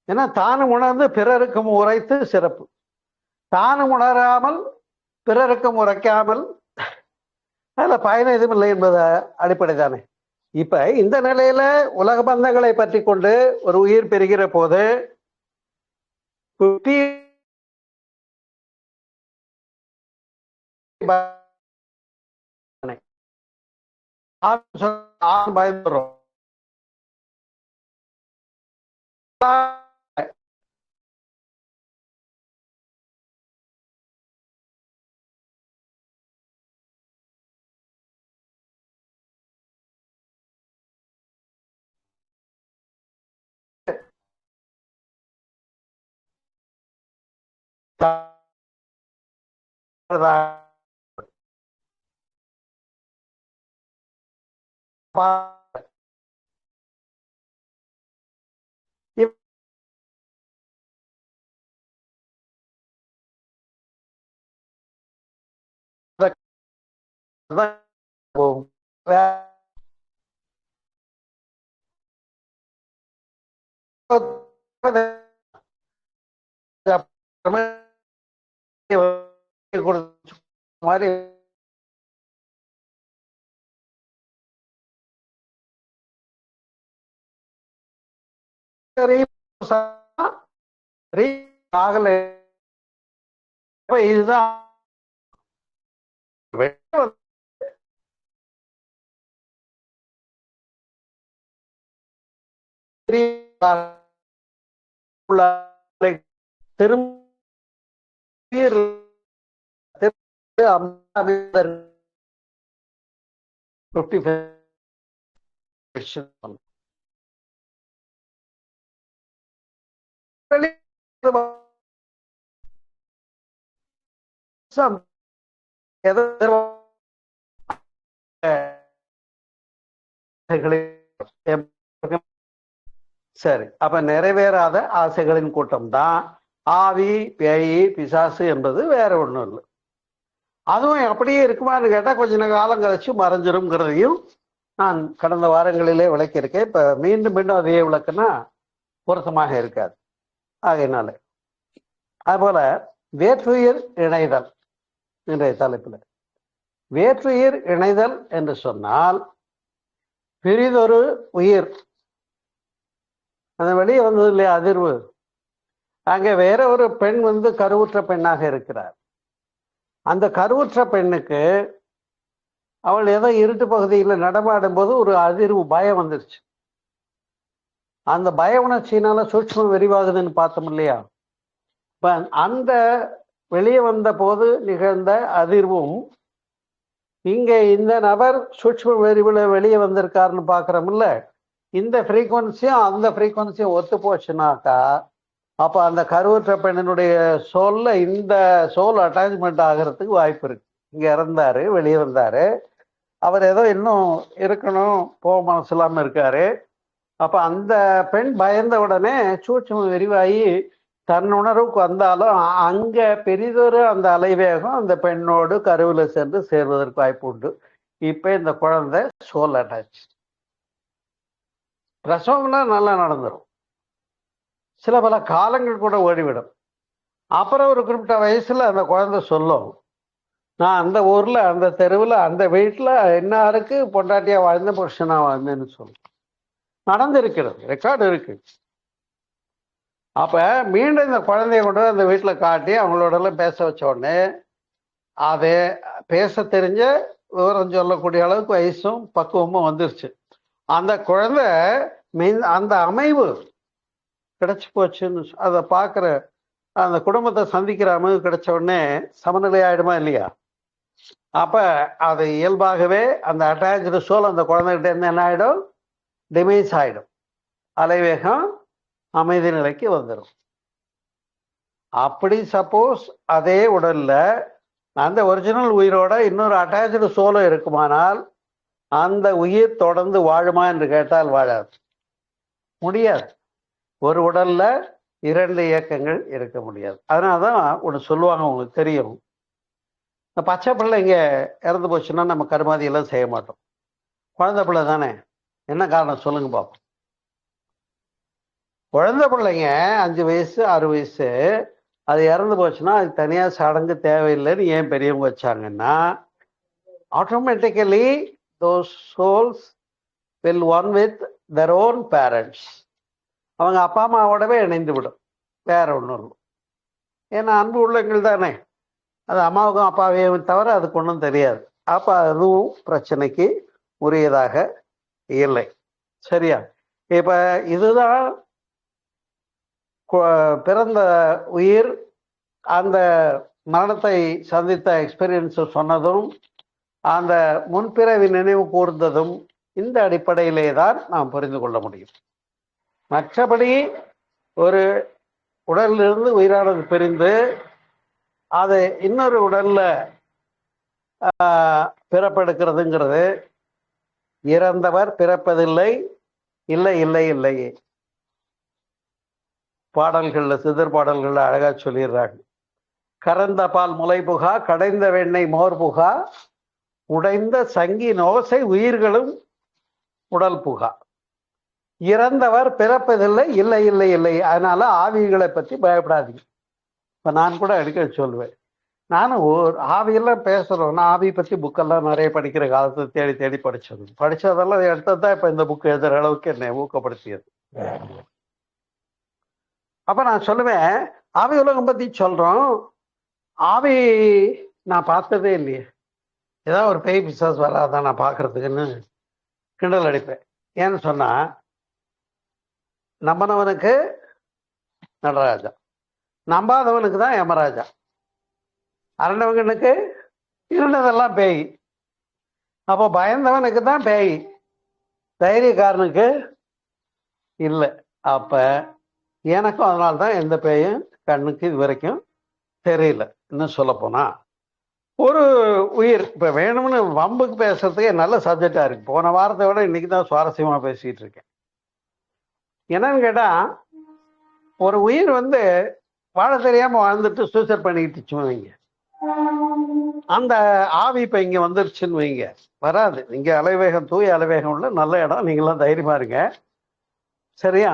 ஏன்னா தானும் உணர்ந்து பிறருக்கும் உரைத்து சிறப்பு. தானும் உணராமல் பிறருக்கும் உரைக்காமல் அதுல பயணம் எதுவும் இல்லை என்பது அடிப்படை தானே. இப்ப இந்த நிலையில உலக பந்தங்களை பற்றி கொண்டு ஒரு உயிர் பெறுகிற போது பயந்துறோம். மாதிரி ஆகல. இதுதான் சரி, அப்ப நிறைவேறாத ஆசைகளின் கூட்டம் தான் ஆவி, பேய், பிசாசு என்பது வேற ஒண்ணும் இல்லை. அதுவும் அப்படியே இருக்குமான்னு கேட்டா கொஞ்ச காலம் கழிச்சு மறைஞ்சிரும்ங்கிறதையும் நான் கடந்த வாரங்களிலே விளக்கியிருக்கேன். இப்ப மீண்டும் மீண்டும் அதையே விளக்குனா பொருத்தமாக இருக்காது. ஆகையினால அதுபோல வேற்றுயிர் இணைதல் இன்றைய தலைப்புல, வேற்றுயிர் இணைதல் என்று சொன்னால் பிரிதொரு உயிர் அந்த வெளியே வந்தது இல்லையா அதிர்வு, அங்க வேற ஒரு பெண் கருவுற்ற பெண்ணாக இருக்கிறார். அந்த கருவுற்ற பெண்ணுக்கு அவள் ஏதோ இருட்டு பகுதியில் நடமாடும் போது ஒரு அதிர்வு, பயம் வந்துருச்சு. அந்த பய உணர்ச்சியினால சூட்சுமம் விரிவாகுதுன்னு பார்த்தோம் இல்லையா? அந்த வெளியே வந்த போது நிகழ்ந்த அதிர்வும் இங்க இந்த நபர் சூட்சும விரிவுல வெளியே வந்திருக்காருன்னு பாக்குறோம்ல, இந்த ஃப்ரீக்குவன்சியும் அந்த ஃப்ரீக்குவன்சியும் ஒத்து போச்சுனாக்கா அப்ப அந்த கருவுற்ற பெண்ணினுடைய சோல்ல இந்த சோல் அட்டாச்மெண்ட் ஆகிறதுக்கு வாய்ப்பு இருக்கு. இங்க இறந்தாரு, வெளியே வந்தாரு, அவர் ஏதோ இன்னும் இருக்கணும், போக மனசு இல்லாம இருக்காரு. அப்ப அந்த பெண் பயந்த உடனே சூட்சும விரிவாகி தன் உணர்வுக்கு வந்தாலும் அங்க பெரிதொரு அந்த அலைவேகம் அந்த பெண்ணோடு கருவில சென்று சேர்வதற்கு வாய்ப்பு உண்டு. இப்ப இந்த குழந்தை சோல் அட்டாச். பிரசவம்லாம் நல்லா நடந்துடும், சில பல காலங்கள் கூட ஓடிவிடும். அப்புறம் ஒரு குறிப்பிட்ட வயசுல அந்த குழந்தை சொல்லும், நான் அந்த ஊர்ல அந்த தெருவில் அந்த வீட்டுல இன்னாருக்கு பொண்டாட்டியா வாழ்ந்த புருஷனா வாழ்ந்தேன்னு சொல்லும். நடந்திருக்கிறது, ரெக்கார்டு இருக்கு. அப்ப மீண்டும் இந்த குழந்தைய கொண்டு அந்த வீட்டுல காட்டி அவங்களோட எல்லாம் பேச வச்ச உடனே அதை பேச தெரிஞ்ச விவரம் சொல்லக்கூடிய அளவுக்கு வயசும் பக்குவமும் வந்துருச்சு. அந்த குழந்தை அந்த அமைவு கிடைச்சு போச்சுன்னு அதை பார்க்குற அந்த குடும்பத்தை சந்திக்கிற அமைவு கிடைச்ச உடனே சமநிலை ஆயிடுமா இல்லையா? அப்ப அது இயல்பாகவே அந்த அட்டாச்சு சோல் அந்த குழந்தைகிட்ட இருந்து என்ன ஆயிடும், டிமைஸ் ஆயிடும், அலைவேகம் அமைதி நிலைக்கு வந்துடும். அப்படி சப்போஸ் அதே உடல்ல அந்த ஒரிஜினல் உயிரோட இன்னொரு அட்டாச்சு சோலும் இருக்குமானால் அந்த உயிர் தொடர்ந்து வாழுமா என்று கேட்டால் வாழாது, முடியாது. ஒரு உடல்ல இரண்டு இயக்கங்கள் இருக்க முடியாது. அதனாலதான் ஒன்று சொல்லுவாங்க, உங்களுக்கு தெரியும், இந்த பச்சை பிள்ளைங்க இறந்து போச்சுன்னா நம்ம கருமாதி எல்லாம் செய்ய மாட்டோம். குழந்தை பிள்ளை தானே, என்ன காரணம் சொல்லுங்க பாப்போம். குழந்தை பிள்ளைங்க 5 வயசு 6 வயசு அது இறந்து போச்சுன்னா அது தனியா சடங்கு தேவையில்லைன்னு ஏன் பெரியவங்க வச்சாங்கன்னா, automatically those souls will one with their own parents. அவங்க அப்பா அம்மாவோடவே இணைந்து விடும், வேற ஒன்றும். ஏன்னா அன்பு உள்ளங்கள் தானே, அது அம்மாவுக்கும் அப்பாவையும் தவிர அதுக்கு ஒன்றும் தெரியாது. அப்ப அதுவும் பிரச்சனைக்கு உரியதாக இல்லை. சரியா? இப்ப இதுதான் பிறந்த உயிர் அந்த மரணத்தை சந்தித்த எக்ஸ்பீரியன்ஸ் சொன்னதும் அந்த முன்பிறவி நினைவு கூர்ந்ததும் இந்த அடிப்படையிலே தான் நாம் புரிந்து கொள்ள முடியும். மற்றபடி ஒரு உடலிலிருந்து உயிரானது பிரிந்து அது இன்னொரு உடல்ல பிறப்பெடுக்கிறதுங்கிறது இறந்தவர் பிறப்பதில்லை, இல்லை இல்லை இல்லையே. பாடல்கள்ல சிதர் பாடல்கள்ல அழகா சொல்லிடுறாங்க. கறந்த பால் முலை புகா, கடைந்த வெண்ணெய் மோர் புகா, உடைந்த சங்கின் ஓசை உயிர்களும் உடல் புகா. இறந்தவர் பிறப்பதில்லை, இல்லை இல்லை இல்லை. அதனால ஆவிகளை பத்தி பயப்படாதீங்க. இப்ப நான் கூட அடிக்கடி சொல்லுவேன், நானும் ஆவியெல்லாம் பேசுறோம். நான் ஆவி பத்தி புக்கெல்லாம் நிறைய படிக்கிற காலத்தை தேடி தேடி படிச்சதெல்லாம் எடுத்ததான் இப்ப இந்த புக்கு எழுதுற அளவுக்கு என்னை ஊக்கப்படுத்தியது. அப்ப நான் சொல்லுவேன், ஆவி உலகம் பத்தி சொல்றோம், ஆவி நான் பார்த்ததே இல்லையே, ஏதாவது ஒரு பேய் பிசாஸ் வராதான் நான் பாக்குறதுக்குன்னு கிண்டல் அடிப்பேன். ஏன்னு சொன்னா, நம்பினவனுக்கு நடராஜா, நம்பாதவனுக்கு தான் யமராஜா, அரண்டவனுக்கு இருந்ததெல்லாம் பேய். அப்போ பயந்தவனுக்கு தான் பேய், தைரியக்காரனுக்கு இல்லை. அப்ப எனக்கும் அதனால்தான் எந்த பேயும் கண்ணுக்கு இது வரைக்கும் தெரியல. இன்னும் சொல்ல போனா, ஒரு உயிர் இப்ப வேணும்னு வம்புக்கு பேசுறதுக்கு நல்ல சப்ஜெக்டா இருக்கு. போன வாரத்தை விட இன்னைக்கு தான் சுவாரஸ்யமா பேசிட்டு இருக்கேன். என்னன்னு கேட்டா, ஒரு உயிர் வாழ தெரியாம வாழ்ந்துட்டு சூசைட் பண்ணிக்கிட்டுச்சுன்னு வைங்க, அந்த ஆவி இப்ப இங்க வந்துருச்சுன்னு வைங்க, வராது. இங்க அலைவேகம், தூய அலைவேகம் உள்ள நல்ல இடம், நீங்களாம் தைரியமா இருங்க, சரியா?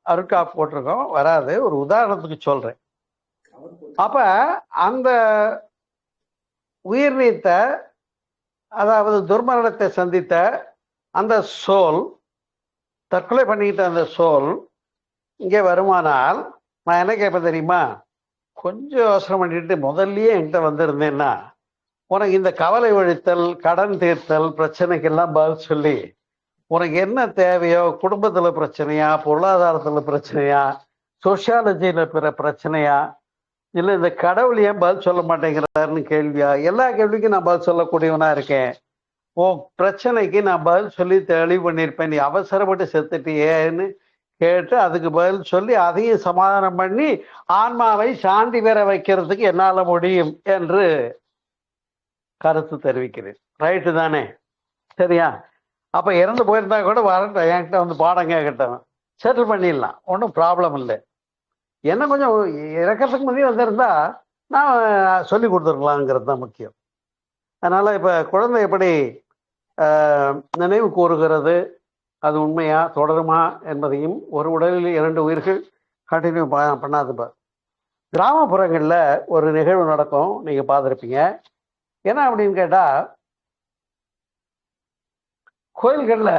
அருட்கா போட்டிருக்கோம், வராது. ஒரு உதாரணத்துக்கு சொல்றேன். அப்ப அந்த உயிர் நீத்த, அதாவது துர்மரணத்தை சந்தித்த அந்த சோல், தற்கொலை பண்ணிக்கிட்ட அந்த சோல் இங்கே வருமானால், நான் என்ன கேட்பேன் தெரியுமா? கொஞ்சம் யோசனை பண்ணிட்டு முதல்லயே என்கிட்ட வந்திருந்தேன்னா, உனக்கு இந்த கவலை ஒழித்தல், கடன் தீர்த்தல் பிரச்சனைக்கெல்லாம் பதில் சொல்லி, உனக்கு என்ன தேவையோ, குடும்பத்துல பிரச்சனையா, பொருளாதாரத்துல பிரச்சனையா, சோசியாலஜியில பிரச்சனையா, இல்லை இந்த கடவுள் ஏன் பதில் சொல்ல மாட்டேங்கிறாருன்னு கேள்வியா, எல்லா கேள்விக்கும் நான் பதில் சொல்லக்கூடியவனா இருக்கேன். உன் பிரச்சனைக்கு நான் பதில் சொல்லி தெளிவு பண்ணியிருப்பேன். நீ அவசரப்பட்டு செத்துட்டியேன்னு கேட்டு அதுக்கு பதில் சொல்லி அதையும் சமாதானம் பண்ணி ஆன்மாவை சாந்தி பெற வைக்கிறதுக்கு என்னால முடியும் என்று கருத்து தெரிவிக்கிறேன். ரைட்டு தானே? சரியா? அப்ப இறந்து போயிருந்தா கூட வரட்டும், என்கிட்ட பாடம் கேட்கட்டும், செட்டில் பண்ணிடலாம், ஒன்றும் ப்ராப்ளம் இல்லை. என்ன கொஞ்சம் இறக்கிறதுக்கு முன்னே வந்திருந்தா நான் சொல்லி கொடுத்துருக்கலாங்கிறது தான் முக்கியம். அதனால இப்ப குழந்தை எப்படி நினைவு கூறுகிறது, அது உண்மையா தொடருமா என்பதையும், ஒரு உடலில் 2 உயிர்கள் கண்டினியூ பண்ணாதுப்பா. கிராமப்புறங்கள்ல ஒரு நிகழ்வு நடக்கும், நீங்க பார்த்துருப்பீங்க. என்ன அப்படின்னு கேட்டா, கோயில்கள்ல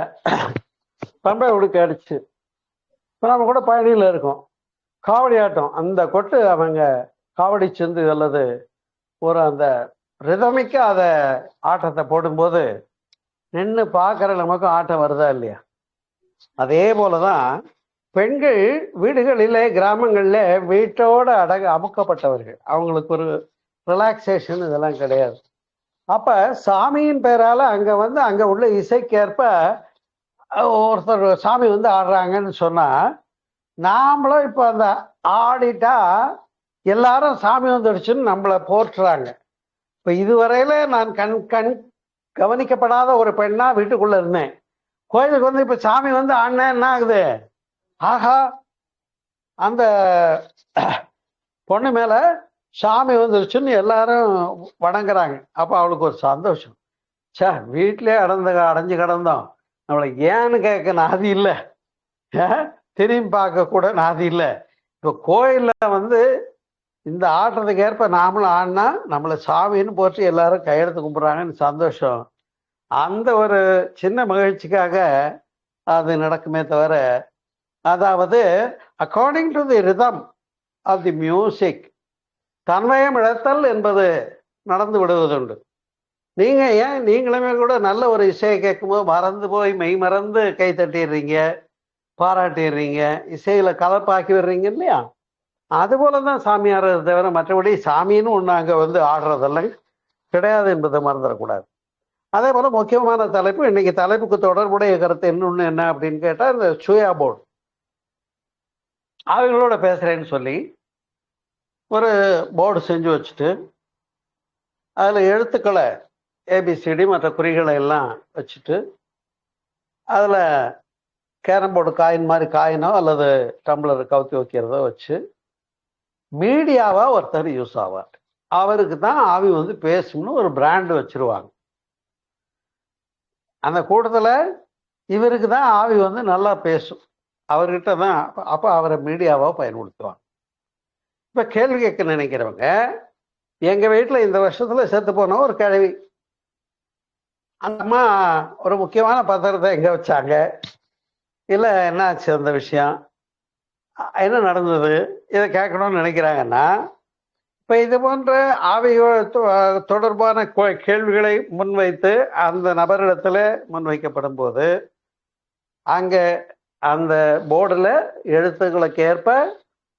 பம்பை உடுக்க அடிச்சு, இப்போ நம்ம கூட பயணியில் இருக்கோம், காவடி ஆட்டம், அந்த கொட்டு அவங்க காவடி செந்து அல்லது ஒரு அந்த ரிதமிக்க அதை ஆட்டத்தை போடும்போது நின்று பார்க்குற நமக்கும் ஆட்டம் வருதா இல்லையா? அதே போலதான் பெண்கள் வீடுகளிலே, கிராமங்கள்ல வீட்டோட அமுக்கப்பட்டவர்கள், அவங்களுக்கு ஒரு ரிலாக்ஸேஷன் இதெல்லாம் கிடையாது. அப்ப சாமியின் பேரால அங்க உள்ள இசைக்கேற்ப ஒருத்தர் சாமி ஆடுறாங்கன்னு சொன்னா, நாமளும் இப்ப அந்த ஆடிட்டா எல்லாரும் சாமி வந்துடுச்சுன்னு நம்மளை போற்றுறாங்க. இப்ப இதுவரையில நான் கவனிக்கப்படாத ஒரு பெண்ணா வீட்டுக்குள்ள இருந்தேன். கோயிலுக்கு இப்ப சாமி ஆடினா என்ன ஆகுது? ஆஹா, அந்த பொண்ணு மேல சாமி வந்துருச்சுன்னு எல்லாரும் வணங்குறாங்க. அப்ப அவளுக்கு ஒரு சந்தோஷம். சே, வீட்டிலே அடைஞ்சு கிடந்தோம், நம்மளை ஏன்னு கேட்க நாதி இல்லை, திரும்பி பார்க்க கூட நாதி இல்லை. இப்ப கோயில்ல இந்த ஆட்டத்துக்கு ஏற்ப நாமளும் ஆடினா நம்மளை சாமின்னு போட்டு எல்லாரும் கையெடுத்து கும்பிட்றாங்கன்னு சந்தோஷம். அந்த ஒரு சின்ன மகிழ்ச்சிக்காக அது நடக்குமே தவிர, அதாவது according to the rhythm of the music தன்மயம் இழத்தல் என்பது நடந்து விடுவதுண்டு. நீங்களுமே கூட நல்ல ஒரு இசையை கேட்கும்போது மறந்து போய் மெய் மறந்து கை தட்டிடுறீங்க, பாராட்டிடுறீங்க, இசையில கலப்பாக்கி விடுறீங்க இல்லையா? அது போலதான் சாமி ஆடுறதை தவிர மற்றபடி சாமின்னு ஒண்ணு அங்க ஆடுறதெல்லாம் கிடையாது என்பதை மறந்துடக்கூடாது. அதே போல முக்கியமான தலைப்பு, இன்னைக்கு தலைப்புக்கு தொடர்புடைய கருத்து இன்னொன்னு என்ன அப்படின்னு கேட்டா, இந்த சுயா போர்டு அவங்களோட பேசுறேன்னு சொல்லி ஒரு போர்டு செஞ்சு வச்சுட்டு அதில் எழுத்துக்களை ஏபிசிடி மற்ற குறிகளை எல்லாம் வச்சுட்டு அதில் கேரம் போர்டு காயின் மாதிரி காயினோ அல்லது டம்ளர் கவுத்தி வைக்கிறதோ வச்சு மீடியாவா ஒருத்தர் யூஸ் ஆவார். அவருக்கு தான் ஆவி வந்து பேசும்னு ஒரு பிராண்டு வச்சிருவாங்க. அந்த கூட்டத்தில் இவருக்கு தான் ஆவி வந்து நல்லா பேசும், அவர்கிட்ட தான். அப்போ அவரை மீடியாவா பயன்படுத்துவாங்க. இப்போ கேள்வி கேட்க நினைக்கிறவங்க, எங்கள் வீட்டில் இந்த வருஷத்தில் செத்து போன ஒரு கிழவி, அந்த அம்மா ஒரு முக்கியமான பத்திரத்தை எங்கே வச்சாங்க, இல்லை என்ன ஆச்சு அந்த விஷயம், என்ன நடந்தது, இதை கேட்கணும்னு நினைக்கிறாங்கன்னா, இப்போ இது போன்ற ஆவிகள் தொடர்பான கேள்விகளை முன்வைத்து அந்த நபரிடத்துல முன்வைக்கப்படும் போது அங்கே அந்த போர்டில் எழுத்துக்களுக்கு ஏற்ப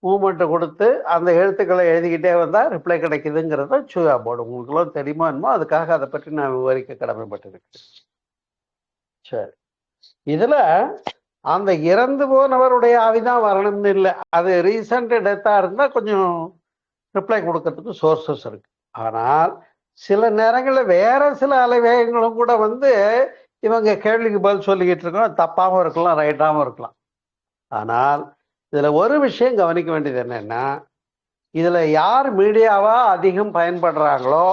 மூமெண்ட்டை கொடுத்து அந்த எழுத்துக்களை எழுதிக்கிட்டே வந்தால் ரிப்ளை கிடைக்குதுங்கிறத சூயா போர்டு. உங்களுக்குலாம் தெரியுமா என்னமோ, அதுக்காக அதை பற்றி நான் விவரிக்க கடமைப்பட்டிருக்கேன். சரி, இதில் அந்த இறந்து போனவருடைய ஆவிதான் வரணும்னு இல்லை. அது ரீசன்ட் டெத்தாக இருந்தால் கொஞ்சம் ரிப்ளை கொடுக்கறதுக்கு சோர்சஸ் இருக்கு. ஆனால் சில நேரங்களில் வேற சில அலைவேகங்களும் கூட வந்து இவங்க கேள்விக்கு பதில் சொல்லிக்கிட்டு இருக்கோம், தப்பாகவும் இருக்கலாம் ரைட்டாகவும் இருக்கலாம். ஆனால் இதில் ஒரு விஷயம் கவனிக்க வேண்டியது என்னன்னா, இதில் யார் மீடியாவா அதிகம் பயன்படுறாங்களோ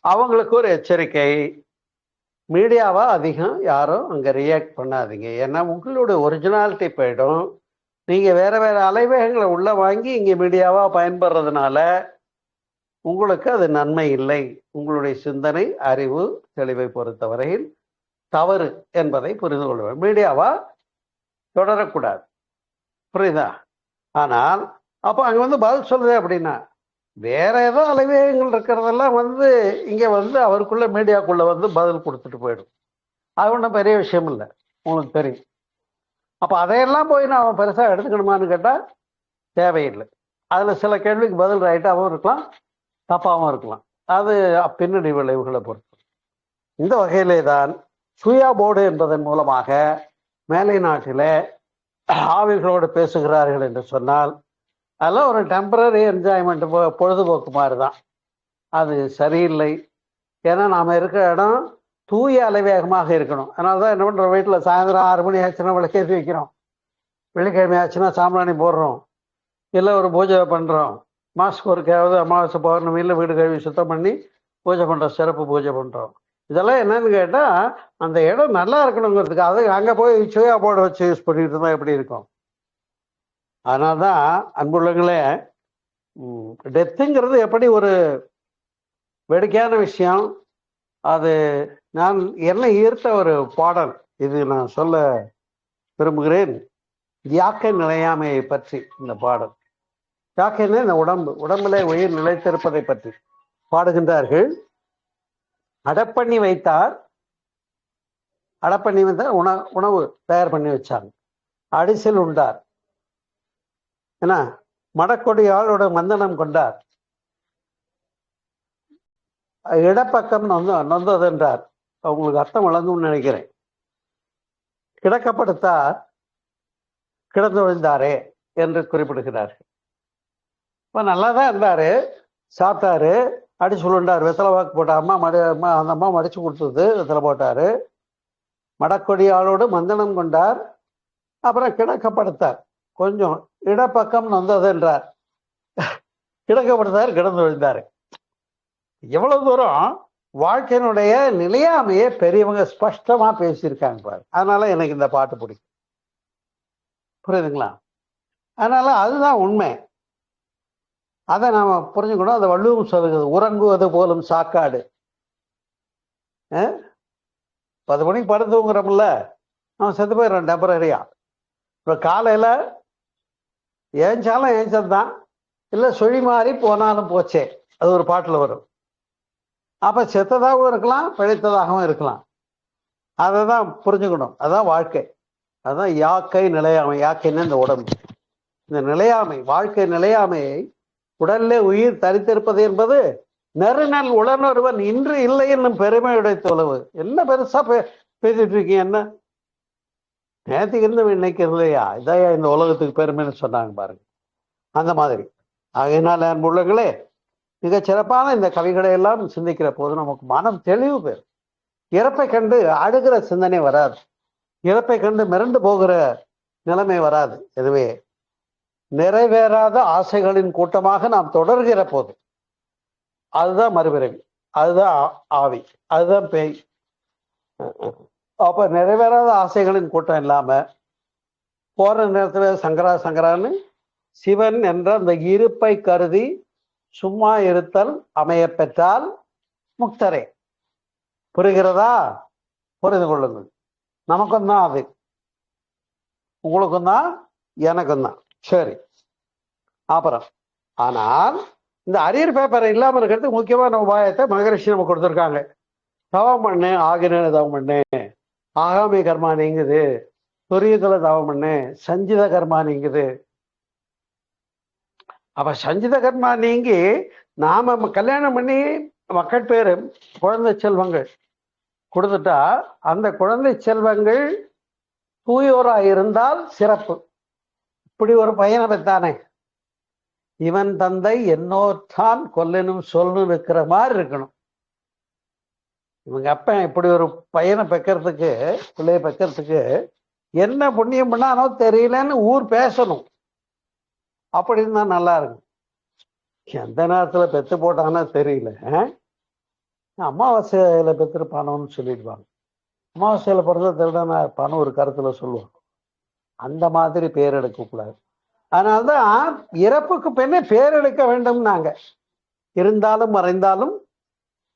அவங்களுக்கு ஒரு எச்சரிக்கை, மீடியாவா அதிகம் யாரும் அங்கே ரியாக்ட் பண்ணாதீங்க. ஏன்னா உங்களுடைய ஒரிஜினாலிட்டி போயிடும். நீங்கள் வேற வேற அலைவேகங்களை உள்ள வாங்கி இங்கே மீடியாவா பயன்படுறதுனால உங்களுக்கு அது நன்மை இல்லை. உங்களுடைய சிந்தனை அறிவு தெளிவை பொறுத்தவரையில் தவறு என்பதை புரிந்து கொள்வேன். மீடியாவா தொடரக்கூடாது, புரியுதா? ஆனால் அப்போ அங்கே வந்து பதில் சொல்லுது அப்படின்னா வேற ஏதோ அலைவேகங்கள் இருக்கிறதெல்லாம் வந்து இங்கே வந்து அவருக்குள்ள மீடியாக்குள்ள வந்து பதில் கொடுத்துட்டு போயிடும். அது ஒன்றும் பெரிய விஷயம் இல்லை, உங்களுக்கு தெரியும். அப்போ அதையெல்லாம் போய் நான் பெருசாக எடுத்துக்கணுமான்னு கேட்டால் தேவையில்லை. அதில் சில கேள்விக்கு பதில் ரைட்டாகவும் இருக்கலாம், தப்பாகவும் இருக்கலாம். அது பின்னணி விளைவுகளை பொறுத்து. இந்த வகையிலே தான் சூயா போர்டு என்பதன் மூலமாக மேலை நாட்டில் ஆவிகளோடு பேசுகிறார்கள் என்று சொன்னால் அதெல்லாம் ஒரு டெம்பரரி என்ஜாய்மெண்ட், பொழுதுபோக்கு மாதிரி தான். அது சரியில்லை. ஏன்னா நாம் இருக்கிற இடம் தூய அலைவேகமாக இருக்கணும். அதனால தான் என்ன பண்ணுறோம், வீட்டில் சாயந்தரம் 6 மணி ஆச்சுன்னா விளக்கேற்றி வைக்கிறோம், வெள்ளிக்கிழமை ஆச்சுன்னா சாம்பிராணி போடுறோம், இல்லை ஒரு பூஜை பண்ணுறோம், மாதத்துக்கு ஒருக்காவது அமாவாசை பௌர்ணமியில் வீடு கழுவி சுத்தம் பண்ணி பூஜை பண்ணுறோம், சிறப்பு பூஜை பண்ணுறோம். இதெல்லாம் என்னன்னு கேட்டால் அந்த இடம் நல்லா இருக்கணுங்கிறதுக்கு. அது அங்கே போய் சூயா போர்டு வச்சு யூஸ் பண்ணிட்டு இருந்தால் எப்படி இருக்கும்? அதனால தான் அன்புள்ளங்களே, டெத்துங்கிறது எப்படி ஒரு வேடிக்கையான விஷயம். அது நான் என்ன ஈர்த்த ஒரு பாடல், இது நான் சொல்ல விரும்புகிறேன். யாக்கை நிலையாமையை பற்றி இந்த பாடல். யாக்கைன்னு இந்த உடம்புல உயிர் நிலைத்திருப்பதை பற்றி பாடுகின்றார்கள். அடப்பண்ணி வைத்தார், அடப்பண்ணி வைத்தார், உணவு தயார் பண்ணி வச்சாங்க. அடிசில் உண்டார், ஏன்னா மடக்கொடியாளோட மந்தனம் கொண்டார். இடப்பக்கம் நொந்ததென்றார். அவங்களுக்கு அர்த்தம் வழங்கும்னு நினைக்கிறேன். கிடக்கப்படுத்தார், கிடந்து விழுந்தாரே என்று குறிப்பிடுகிறார்கள். இப்போ நல்லா தான் இருந்தாரு, சாப்பிட்டாரு, அடிச்சு உருண்டார், வெத்தலை வாக்கு போட்டார். அந்த அம்மா மடிச்சு கொடுத்தது, வெத்தலை போட்டாரு. மடக்கொடி ஆளோடு மந்தனம் கொண்டார், அப்புறம் கிடக்கப்படுத்தார். கொஞ்சம் இடப்பக்கம் நொந்தது என்றார், கிடக்கப்படுத்தார், கிடந்து விழுந்தாரு. எவ்வளவு தூரம் வாழ்க்கையினுடைய நிலையாமையை பெரியவங்க ஸ்பஷ்டமா பேசியிருக்காங்க பாரு. அதனால எனக்கு இந்த பாட்டு பிடிக்கும், புரியுதுங்களா? அதனால அதுதான் உண்மை. அதை நாம புரிஞ்சுக்கணும். அதை வள்ளுவம் சொல்லுகிறது, உறங்குவது போலும் சாக்காடு. 10 மணிக்கு படுத்துங்கிறோம்ல, அவன் செத்து போயிடுறான் டெம்பரரியா. இப்போ காலையில் ஏஞ்சாலும் ஏஞ்சதுதான், இல்லை சுழி மாறி போனாலும் போச்சே, அது ஒரு பாட்டில் வரும். அப்போ செத்ததாகவும் இருக்கலாம், பிழைத்ததாகவும் இருக்கலாம். அதை தான் புரிஞ்சுக்கணும். அதுதான் வாழ்க்கை, அதுதான் யாக்கை நிலையாமை. யாக்கைன்னு இந்த உடம்பு, இந்த நிலையாமை, வாழ்க்கை நிலையாமையை உடல்ல உயிர் தரித்திருப்பது என்பது நெருநல் உடனொருவன் இன்று இல்லை என்னும் பெருமையுடைய தொலைவு. என்ன பெருசா பேசிட்டு இருக்கீங்க, என்ன நேற்றுக்கு இருந்து இன்னைக்கு இல்லையா, இதையா இந்த உலகத்துக்கு பெருமைன்னு சொன்னாங்க பாருங்க. அந்த மாதிரி ஆகையினால அன்புள்ளங்களே, மிகச் சிறப்பான இந்த கவிகளை எல்லாம் சிந்திக்கிற போது நமக்கு மனம் தெளிவு பெறும். இறப்பை கண்டு அழுகிற சிந்தனை வராது, இறப்பை கண்டு மிரண்டு போகிற நிலைமை வராது. எனவே நிறைவேறாத ஆசைகளின் கூட்டமாக நாம் தொடர்கிற போது அதுதான் மறுபிறவி, அதுதான் ஆவி, அதுதான் பேய். அப்ப நிறைவேறாத ஆசைகளின் கூட்டம் இல்லாம போற நேரத்துல சங்கரா சங்கரான்னு சிவன் என்ற அந்த இருப்பை கருதி சும்மா இருத்தல் அமைய பெற்றால் முக்தரே. புரிகிறதா? புரிந்து கொள்ளுங்கள். நமக்கும் தான் அது, உங்களுக்கும் தான், எனக்கும் தான். சரி, அப்புறம் ஆனால் இந்த அரியர் பேப்பர் இல்லாமல் இருக்கிறதுக்கு முக்கியமான உபாயத்தை மகரிஷி நமக்கு கொடுத்துருக்காங்க. தவம் பண்ணு, ஆகின தவம் பண்ணு, ஆகாமி கர்மா நீங்குது, துரியத்துல தவம் பண்ணு, சஞ்சித கர்மா நீங்குது. அப்ப சஞ்சித கர்மா நீங்கி நாம கல்யாணம் பண்ணி மக்கள் பேரு குழந்தை செல்வங்கள் கொடுத்துட்டா அந்த குழந்தை செல்வங்கள் தூயோரா இருந்தால் சிறப்பு. இப்படி ஒரு பையனை பெற்றானே, இவன் தந்தை என்னோர்தான் கொல்லனும் சொல்லு இருக்கிற மாதிரி இருக்கணும். இவங்க அப்பன் இப்படி ஒரு பையனை பெக்கிறதுக்கு, பிள்ளைய பெக்கிறதுக்கு என்ன புண்ணியம் பண்ணானோ தெரியலன்னு ஊர் பேசணும். அப்படி இருந்தா நல்லா இருக்கும். எந்த நேரத்துல பெத்து போட்டானோ தெரியல, அமாவாசையில பெத்திருப்பானோன்னு சொல்லிடுவாங்க. அமாவாசையில பிறந்த திருடனா இருப்பான்னு ஒரு கருத்துல சொல்லுவாங்க. அந்த மாதிரி பேர் எடுக்க கூடாது. அதனால்தான் இறப்புக்கு பின்னே பேர் எடுக்க வேண்டும். நாங்க இருந்தாலும் மறைந்தாலும்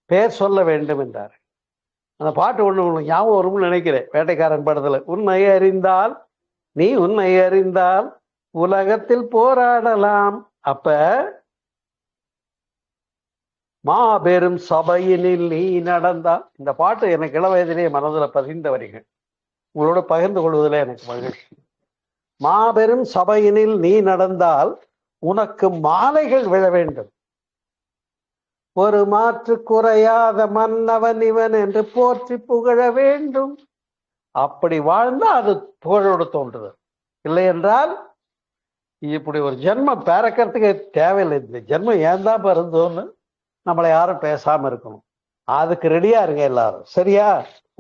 பேர் சொல்ல வேண்டும் என்றார். அந்த பாட்டு ஒண்ணு ஞாபகம் வரும்னு நினைக்கிறேன், வேட்டைக்காரன் படத்துல. உன்னை அறிந்தால் நீ உன்னை அறிந்தால் உலகத்தில் போராடலாம். அப்ப மாபெரும் சபையினில் நீ நடந்தால், இந்த பாட்டு எனக்கு இள வயதிலே மனதுல பதிந்த வரிகள், உங்களோட பகிர்ந்து கொள்வதில் எனக்கு மகிழ்ச்சி. மாபெரும் சபையினில் நீ நடந்தால் உனக்கு மாலைகள் விழ வேண்டும், ஒரு மாற்று குறையாத மன்னவன் இவன் என்று போற்றி புகழ வேண்டும். அப்படி வாழ்ந்தா அது புகழோடு தோன்றுது. இல்லை என்றால் இப்படி ஒரு ஜென்மம் பிறக்கிறதுக்கு தேவையில்லை. இந்த ஜென்மம் ஏன் தான் பிறந்தோன்னு நம்மளை யாரும் பேசாம இருக்கணும். அதுக்கு ரெடியா இருங்க எல்லாரும். சரியா?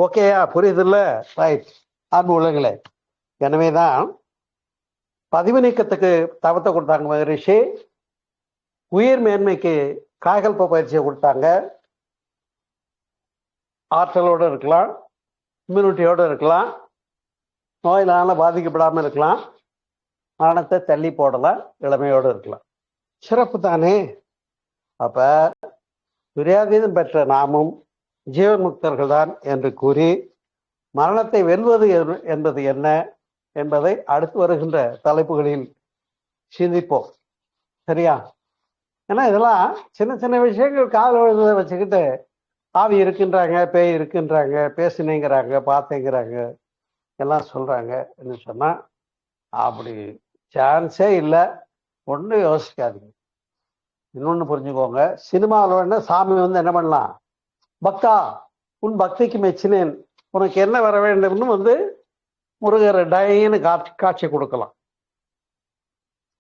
ஓகேயா? புரியுதுல்ல? ரைட். அன்பு உள்ளங்களே, எனவேதான் பதிவு நீக்கத்துக்கு தவத்தை கொடுத்தாங்க மகரிஷி, உயிர் மேன்மைக்கு காய்கல்ப பயிற்சியை கொடுத்தாங்க. ஆற்றலோடு இருக்கலாம், இம்யூனிட்டியோடு இருக்கலாம், நோயினால பாதிக்கப்படாமல் இருக்கலாம், மரணத்தை தள்ளி போடலாம், இளமையோடு இருக்கலாம். சிறப்பு தானே? அப்ப துரியாதீதம் பெற்ற நாமும் ஜீவன் முக்தர்கள் தான் என்று கூறி, மரணத்தை வெல்வது என்பது என்ன என்பதை அடுத்து வருகின்ற தலைப்புகளில் சிந்திப்போம். சரியா? ஏன்னா இதெல்லாம் சின்ன சின்ன விஷயங்கள் காதல் விழுந்ததை வச்சுக்கிட்டு ஆவி இருக்குன்றாங்க, பேய் இருக்குன்றாங்க, பேசினேங்கிறாங்க, பார்த்தேங்கிறாங்க, எல்லாம் சொல்றாங்க என்று சொன்னா அப்படி சான்ஸே இல்லை. ஒன்றும் யோசிக்காதீங்க. இன்னொன்று புரிஞ்சுக்கோங்க, சினிமாவில் வேணா சாமி வந்து என்ன பண்ணலாம், பக்தா உன் பக்திக்கு மெச்சினேன், உனக்கு என்ன வர வேண்டும்னு வந்து முருகர் டைன்னு காட்சி கொடுக்கலாம்.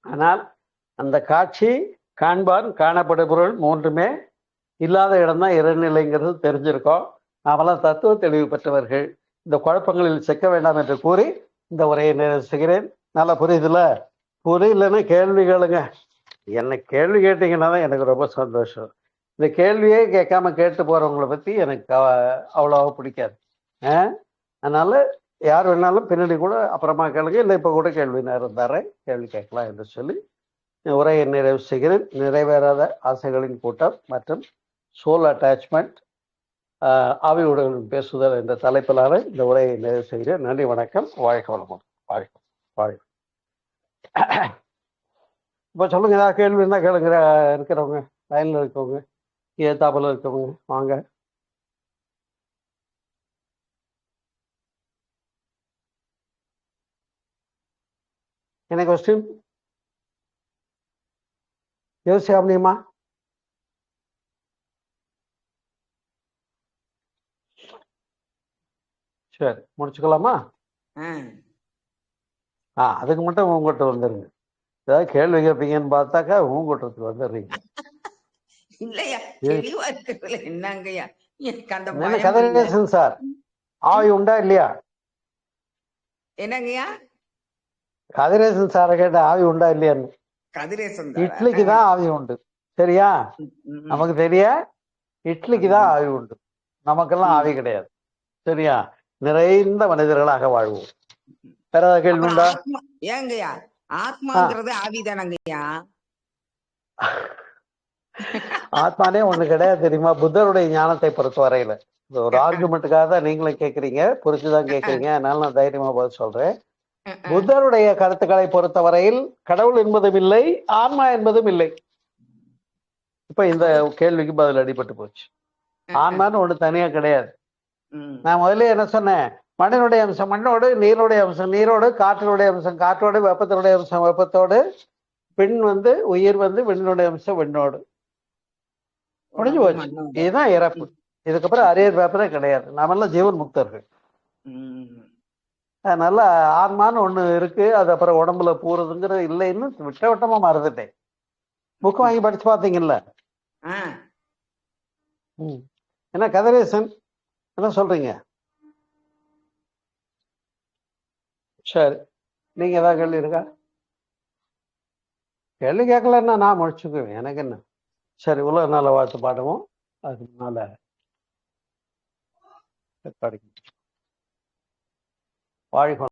ஆனால் அந்த காட்சி காண்பான் காணப்படும் பொருள் மூன்றுமே இல்லாத இடம்தான் இறைநிலைங்கிறது தெரிஞ்சிருக்கோம். நாமெல்லாம் தத்துவ தெளிவு பெற்றவர்கள். இந்த குழப்பங்களில் சிக்க வேண்டாம் என்று கூறி இந்த உரையை நிறைவு செய்கிறேன். நல்லா புரியுதுல? புரியலன்னா கேள்வி கேளுங்க. என்னை கேள்வி கேட்டீங்கன்னா தான் எனக்கு ரொம்ப சந்தோஷம். இந்த கேள்வியே கேட்காம கேட்டு போறவங்களை பத்தி எனக்கு அவ்வளோவா பிடிக்காது. அதனால யார் வேணாலும் பின்னாடி கூட அப்புறமா கேளுங்க, இல்லை இப்போ கூட கேள்வி நேரம் தரேன், கேள்வி கேட்கலாம் என்று சொல்லி உரையை நிறைவு செய்கிறேன். நிறைவேறாத ஆசைகளின் கூட்டம் மற்றும் சோல் அட்டாச்மெண்ட், ஆவியுடன் பேசுதல் என்ற தலைப்பிலான இந்த உரையை நிறைவு செய்கிறேன். நன்றி, வணக்கம், வாழ்க வளமுடன். வாழ்க வாழ்க. இப்போ சொல்லுங்க, ஏதாவது கேள்வி இருந்தால் கேளுங்க. இருக்கிறவங்க, லைனில் இருக்கவங்க, ஏத்தாப்பில் இருக்கவங்க வாங்க. என்ன கொஸ்டின்? யோசியாமணியம்மா? சரி, முடிச்சுக்கலாமா? அதுக்கு மட்டும் உங்கள்கிட்ட வந்துருங்க. ஏதாவது கேள்வி கேட்பீங்கன்னு பார்த்தாக்கா ஊங்கொட்டுறதுக்கு வந்துடுறீங்க. இல்லையா, தெளிவா இருக்கிறதுல என்னங்கய்யா எனக்கு அந்த என்ன பயம் இல்ல. கதிரேசன் சார், ஆவி உண்டா இல்லையா? என்னங்கய்யா? கதிரேசன் சாரை கேட்ட ஆவி உண்டா இல்லையான்னு. கதிரேசன் இட்லிக்கு தான் ஆவி உண்டு, சரியா? நமக்கு தெரிய இட்லிக்கு தான் ஆவி உண்டு, நமக்கெல்லாம் ஆவி கிடையாது, சரியா? நிறைந்த மனிதர்களாக வாழ்வோம். வேற ஏதாவது கேள்வி உண்டா? ஏங்கய்யா, ஆத்மாங்கிறது ஆவிதானங்கய்யா? ஆத்மானே ஒண்ணு கிடையாது தெரியுமா? புத்தருடைய ஞானத்தை பொறுத்த வரையில ஒரு ஆர்குமெண்ட்டுக்காக தான் நீங்களும் கேட்கறீங்க, புரிச்சுதான் கேட்கறீங்க, அதனால நான் தைரியமா பதில் சொல்றேன். புத்தருடைய கருத்துக்களை பொறுத்தவரையில் கடவுள் என்பதும் இல்லை, ஆன்மா என்பதும் இல்லை. இப்ப இந்த கேள்விக்கு பதில் அடிபட்டு போச்சு. ஆன்மான்னு ஒண்ணு தனியா கிடையாது. நான் முதல்ல என்ன சொன்னேன்? மண்ணினுடைய அம்சம் மண்ணோடு, நீருடைய அம்சம் நீரோடு, காற்றினுடைய அம்சம் காற்றோடு, வெப்பத்தினுடைய அம்சம் வெப்பத்தோடு, பின் உயிர் விண்ணினுடைய அம்சம் விண்ணோடு. முடிஞ்சு போச்சு. இதுதான் இறப்பு. இதுக்கப்புறம் அரியர் பேப்பரே கிடையாது. நாமெல்லாம் ஜீவன் முக்தர்கள். அதனால ஆன்மான்னு ஒண்ணு இருக்கு, அது அப்புறம் உடம்புல போறதுங்கிறது இல்லைன்னு விட்டமா மறந்துட்டேன். புக் வாங்கி படிச்சு பாத்தீங்கல்ல? என்ன கதிரேசன், என்ன சொல்றீங்க? சரி, நீங்க ஏதாவது கேள்வி இருக்கா? கேள்வி கேட்கலன்னா நான் முடிச்சுக்குவேன், எனக்கு என்ன. சரி, உலக நல வாழ்த்து பாடுவோம். அதுக்கு முன்னால வாழ்க